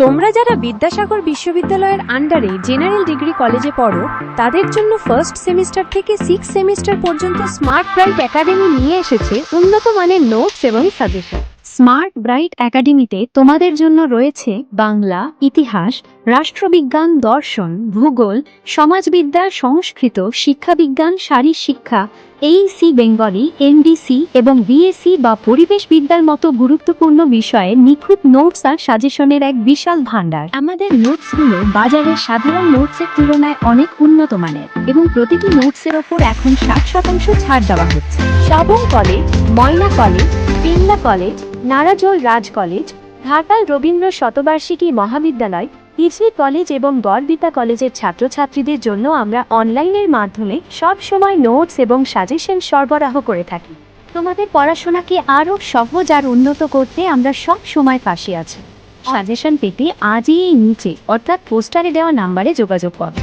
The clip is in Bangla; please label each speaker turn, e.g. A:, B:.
A: তোমরা যারা বিদ্যাসাগর বিশ্ববিদ্যালয়ের আন্ডারে জেনারেল ডিগ্রি কলেজে পড়ো তাদের জন্য ফার্স্ট সেমিস্টার থেকে 6 সেমিস্টার পর্যন্ত স্মার্ট ব্রাইট একাডেমি নিয়ে এসেছে উন্নত মানের নোটস এবং সাজেশন। স্মার্ট ব্রাইট একাডেমিতে তোমাদের জন্য রয়েছে বাংলা, ইতিহাস, রাষ্ট্রবিজ্ঞান, দর্শন, ভূগোল, সমাজবিদ্যা, সংস্কৃত, শিক্ষাবিজ্ঞান, শারীরশিক্ষা, এইসি বেঙ্গলি, এমডিসি এবং বিএসসি বা পরিবেশবিদ্যার মতো গুরুত্বপূর্ণ বিষয়ে নিখুঁত নোটস আর সাজেশনের এক বিশাল ভান্ডার। আমাদের নোটসগুলো বাজারের সাধারণ নোটসের তুলনায় অনেক উন্নত মানের এবং প্রতিটি নোটসের ওপর এখন 60% ছাড় দেওয়া হচ্ছে। শ্রাবণ কলেজ, ময়না কলেজ, পিংলা কলেজ, নারাজল রাজ কলেজ, ঘাটাল রবীন্দ্র শতবার্ষিকী মহাবিদ্যালয়, ইসি কলেজ এবং গড়বিতা কলেজের ছাত্রছাত্রীদের জন্য আমরা অনলাইনের মাধ্যমে সব সময় নোটস এবং সাজেশন সরবরাহ করে থাকি। তোমাদের পড়াশোনাকে আরও সহজ আর উন্নত করতে আমরা সব সময় পাশে আছি। সাজেশন পেতে আজই এই নিচে অর্থাৎ পোস্টারে দেওয়া নাম্বারে যোগাযোগ করো।